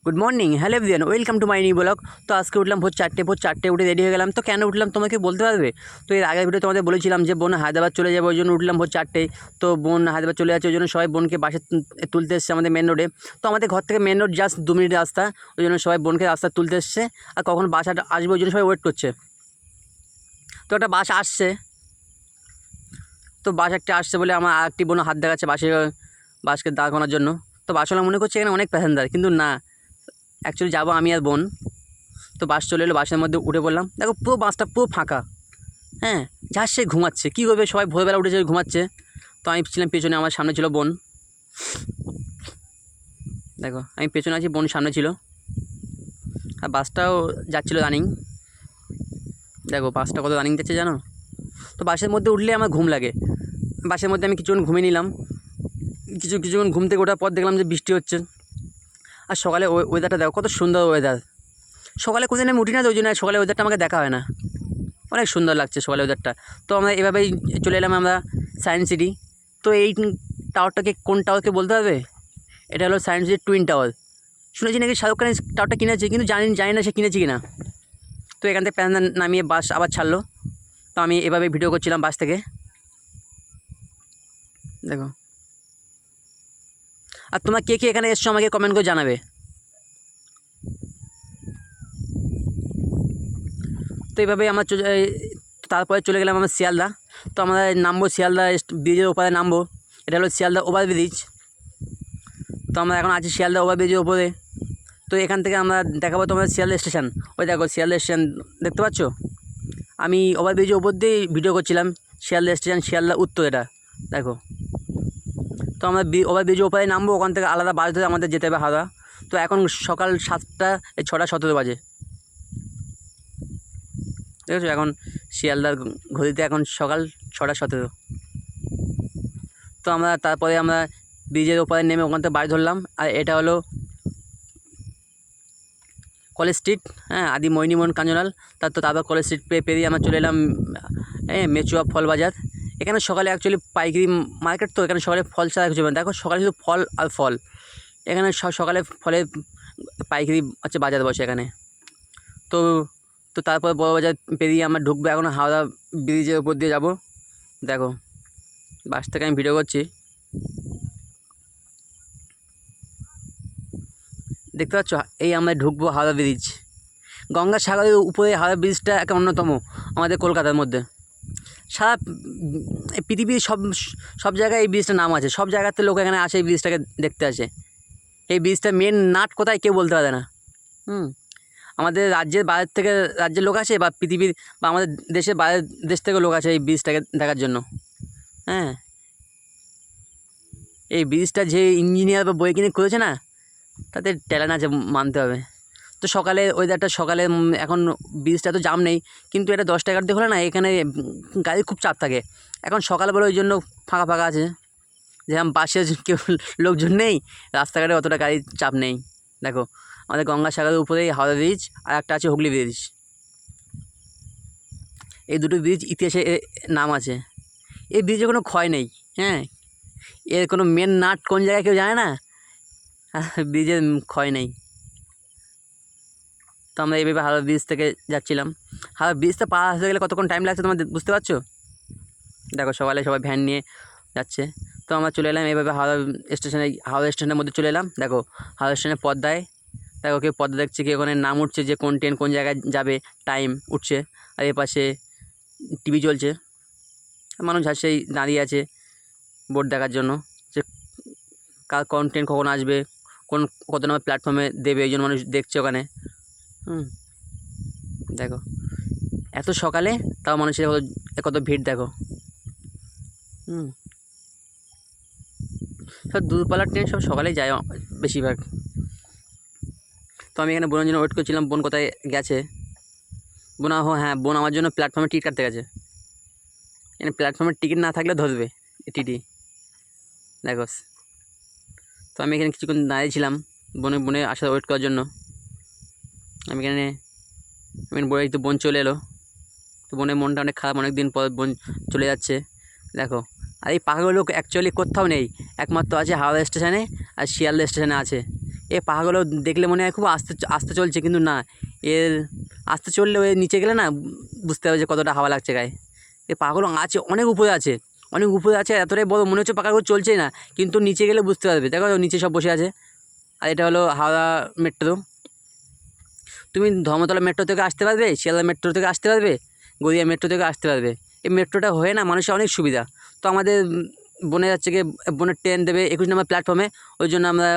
Good morning, hello everyone, welcome to my new blog. তো আজকে উঠলাম ভোর চারটে উঠে রেডি হয়ে গেলাম। তো কেন উঠলাম তোমাকে বলতে পারবে? তো এর আগের ভিডিও তোমাদের বলেছিলাম যে বোন হায়দ্রাবাদ চলে যাবে, ওই জন্য উঠলাম ভোর 4টেয়। তো বোন হায়দ্রাবাদ চলে যাচ্ছে, ওই জন্য সবাই বোনকে বাসে তুলতে এসছে আমাদের মেন রোডে। তো আমাদের ঘর থেকে মেন রোড জাস্ট 2 মিনিট রাস্তা, ওই জন্য সবাই বোনকে রাস্তা তুলতে এসছে। আর কখন বাসটা আসবে ওই জন্য সবাই ওয়েট করছে। তো একটা বাস আসছে, তো বাস একটা আসছে বলে আমার আরেকটি বোন হাত দেখাচ্ছে বাসকে দাঁড় করানোর জন্য। তো বাসওয়ালা মনে করছে এখানে অনেক প্যাসেঞ্জার, কিন্তু না, অ্যাকচুয়ালি যাবো আমি আর বোন। তো বাস চলে এলো, বাসের মধ্যে উঠে পড়লাম। দেখো পুরো বাসটা পুরো ফাঁকা, হ্যাঁ, যার সে ঘুমাচ্ছে, কী করবে, সবাই ভোরবেলা উঠেছে ঘুমাচ্ছে। তো আমি ছিলাম পেছনে, আমার সামনে ছিল বোন। দেখো আমি পেছনে আছি, বোন সামনে ছিল। আর বাসটাও যাচ্ছিলো রানিং। দেখো বাসটা কত রানিং যাচ্ছে জানো? তো বাসের মধ্যে উঠলে আমার ঘুম লাগে। বাসের মধ্যে আমি কিছুক্ষণ ঘুমিয়ে নিলাম। কিছুক্ষণ ঘুম থেকে ওঠার পর দেখলাম যে বৃষ্টি হচ্ছে। আর সকালে ওয়েদারটা দেখো কত সুন্দর ওয়েদার। সকালে কোনোদিন আমি উঠি না, তো ওই জন্য সকালে ওয়েদারটা আমাকে দেখা হয় না। অনেক সুন্দর লাগছে সকালে ওয়েদারটা। তো আমরা এভাবেই চলে এলাম আমরা সায়েন্স সিটি। তো এই টাওয়ারটাকে কোন টাওয়ারকে বলতে হবে? এটা হলো সায়েন্স সিটির টুইন টাওয়ার। শুনেছি নাকি শাহরুখ খান এই টাওয়ারটা কিনেছে, কিন্তু জানি না সে কিনেছে কি না। তো এখান থেকে প্যাসেঞ্জার নামিয়ে বাস আবার ছাড়লো। তো আমি এভাবে ভিডিও করছিলাম বাস থেকে। দেখো, আর তোমরা কে কে এখানে এসছো আমাকে কমেন্ট করে জানাবে। তো এইভাবেই আমরা তারপরে চলে গেলাম আমরা শিয়ালদা। তো আমরা নামবো শিয়ালদা ব্রিজের ওপারে নামবো। এটা হলো শিয়ালদা ওভারব্রিজ। তো আমরা এখন আছি শিয়ালদা ওভারব্রিজের ওপরে। তো এখান থেকে আমরা দেখাবো তোমাদের শিয়ালদা স্টেশন। ওই দেখো শিয়ালদা স্টেশন দেখতে পাচ্ছ? আমি ওভারব্রিজের ওপর দিয়েই ভিডিও করছিলাম। শিয়ালদা স্টেশন, শিয়ালদা উত্তর, এটা দেখো। তো আমরা ওভারব্রিজের ওপরে নামবো, ওখান থেকে আলাদা বাস ধরে আমাদের যেতে হবে হাওড়া। তো এখন সকাল 7টা, 6:17 বাজে। ঠিক আছে, এখন শিয়ালদার ঘড়িতে এখন সকাল 6:17। তো তারপরে আমরা ব্রিজের ওপরে নেমে ওখান থেকে বাস ধরলাম। আর এটা হলো কলেজ স্ট্রিট, হ্যাঁ, আদি মোহিনীমোহন কাঞ্জনাল। তারপর কলেজ স্ট্রিট পেরিয়ে আমরা চলে এলাম মেচুয়া ফল বাজার। এখানে সকালে অ্যাকচুয়ালি পাইকারি মার্কেট, তো এখানে সকালে ফল ছাড়া কিছু দেখো, সকালে শুধু ফল আর ফল। এখানে সকালে ফলের পাইকারি হচ্ছে বাজার বসে এখানে। তো তো তারপর বড় বাজার পেরিয়ে আমরা ঢুকবো এখন হাওড়া ব্রিজের উপর দিয়ে যাব। দেখো বাস থেকে আমি ভিডিও করছি, দেখতে পাচ্ছ? এই আমরা ঢুকবো হাওড়া ব্রিজ। গঙ্গাসাগরের উপরে হাওড়া ব্রিজটা একটা অন্যতম আমাদের কলকাতার মধ্যে। সারা পৃথিবীর সব জায়গায় এই ব্রিজটার নাম আছে, সব জায়গাতে লোক এখানে আসে এই ব্রিজটাকে দেখতে আসে। এই ব্রিজটা মেন নাট কোথায় কেউ বলতে পারে না। আমাদের রাজ্যের লোক আসে, বা পৃথিবীর বা আমাদের বাইরের দেশ থেকে লোক আসে এই ব্রিজটাকে দেখার জন্য। হ্যাঁ, এই ব্রিজটা যে ইঞ্জিনিয়ার বা বৈজ্ঞানিক করেছে না, তাদের ট্যালেন্ট আছে মানতে হবে। তো সকালে ওয়েদারটা সকালে এখন ব্রিজটা তো জাম নেই, কিন্তু এটা 10টা 11 দিয়ে হলে না, এখানে গাড়ির খুব চাপ থাকে। এখন সকালবেলা ওই জন্য ফাঁকা ফাঁকা আছে, যেরকম বাসে কেউ লোকজন নেই, রাস্তাঘাটে অতটা গাড়ির চাপ নেই। দেখো আমাদের গঙ্গাসাগরের উপরেই হাওড়া ব্রিজ, আর একটা আছে হুগলি ব্রিজ। এই দুটো ব্রিজ ইতিহাসে নাম আছে। এই ব্রিজে কোনো ক্ষয় নেই, হ্যাঁ, এর কোনো মেন নাট কোন জায়গায় কেউ জানে না, ব্রিজের ক্ষয় নেই। তো আমরা এইভাবে হাওড়া ব্রিজ থেকে যাচ্ছিলাম। হাওড়া ব্রিজটা পার হতে গেলে কতক্ষণ টাইম লাগছে তোমরা বুঝতে পারছো? দেখো সকালে সবাই ভ্যান নিয়ে যাচ্ছে। তো আমরা চলে এলাম এইভাবে হাওড়া স্টেশনের মধ্যে চলে এলাম। দেখো হাওড়া স্টেশনের পর্দায়, দেখো কেউ পর্দা দেখছে, কেউ ওখানে নাম উঠছে যে কোন ট্রেন কোন জায়গায় যাবে, টাইম উঠছে। আর এর পাশে টিভি চলছে, মানুষ হাসেই দাঁড়িয়ে আছে বোর্ড দেখার জন্য যে কোন ট্রেন কখন আসবে, কত নম্বর প্ল্যাটফর্মে দেবে, এই জন্য মানুষ দেখছে ওখানে। দেখো এত সকালে তাও মানুষের কত ভিড় দেখো। সব দূরপাল্লার ট্রেন সব সকালেই যায় বেশিরভাগ। তো আমি এখানে বোনের জন্য ওয়েট করছিলাম, বোন কোথায় গেছে। হ্যাঁ, বোন আমার জন্য প্ল্যাটফর্মে টিকিট কাটতে গেছে। এখানে প্ল্যাটফর্মের টিকিট না থাকলে ধরবে টিটি। দেখো, তো আমি এখানে কিছুক্ষণ দাঁড়িয়েছিলাম বোনে আসার ওয়েট করার জন্য। আমি বলে একটু বোন চলে এলো। তো বোনের মনটা অনেক খারাপ, অনেক দিন পর বোন চলে যাচ্ছে। দেখো, আর এই পাখাগুলো অ্যাকচুয়ালি কোথাও নেই, একমাত্র আছে হাওড়া স্টেশনে আর শিয়ালদা স্টেশনে আছে। এই পাহাড়গুলো দেখলে মনে হয় খুব আস্তে আস্তে চলছে, কিন্তু না, এর আস্তে চললে ওই নিচে গেলে না বুঝতে হবে যে কতটা হাওয়া লাগছে গায়ে। এই পাহাড়গুলো আছে অনেক উপরে আছে, অনেক উপরে আছে, এতটাই বড় মনে হচ্ছে পাহাড়গুলো চলছেই না, কিন্তু নিচে গেলে বুঝতে পারবে। দেখো নিচে সব বসে আছে। আর এটা হলো হাওড়া মেট্রো। তুমি ধর্মতলা মেট্রো থেকে আসতে পারবে, শিয়ালদা মেট্রো থেকে আসতে পারবে, গড়িয়া মেট্রো থেকে আসতে পারবে। এই মেট্রোটা হয়ে না মানুষের অনেক সুবিধা। তো আমাদের বোনের যাচ্ছে গিয়ে, বোনের ট্রেন দেবে 21 নম্বর প্ল্যাটফর্মে, ওই জন্য আমরা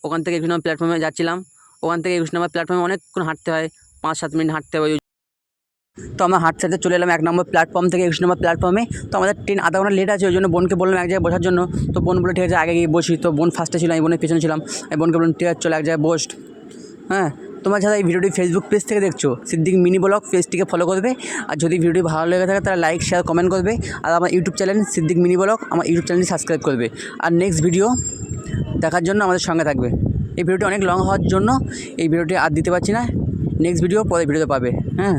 ওখান থেকে 21 নম্বর প্ল্যাটফর্মে যাচ্ছিলাম। ওখান থেকে 21 নম্বর প্ল্যাটফর্মে অনেকক্ষণ হাঁটতে হয়, 5-7 মিনিট হাঁটতে হয়। তো আমরা হাঁটতে হাঁটতে চলে এলাম 1 নম্বর প্ল্যাটফর্ম থেকে 21 নম্বর প্ল্যাটফর্মে। তো আমাদের ট্রেন আধা ঘন্টা লেট আছে, ওই জন্য বোনকে বললাম এক জায়গায় বসার জন্য। তো বোন বলে ঠিক আছে আগে গিয়ে বসি। তো বোন ফার্স্টে ছিল, আমি বোনের পেছনে ছিলাম। আমি বোনকে বললাম ঠিক আছে চলো এক জায়গায় বস। হ্যাঁ, তোমরা যারা এই ভিডিওটি ফেসবুক পেজ থেকে দেখছো, সিদ্দিক মিনি ব্লগ পেজটিকে ফলো করবে। আর যদি ভিডিওটি ভালো লেগে থাকে তাহলে লাইক শেয়ার কমেন্ট করবে। আর আমার YouTube channel Siddique mini blog, আমার ইউটিউব চ্যানেলটি সাবস্ক্রাইব করবে। আর নেক্সট ভিডিও দেখার জন্য আমাদের সঙ্গে থাকবে। এই ভিডিওটি অনেক লং হওয়ার জন্য এই ভিডিওটি আর দিতে পারছি না, নেক্সট ভিডিও পরের ভিডিওতে পাবে। হ্যাঁ।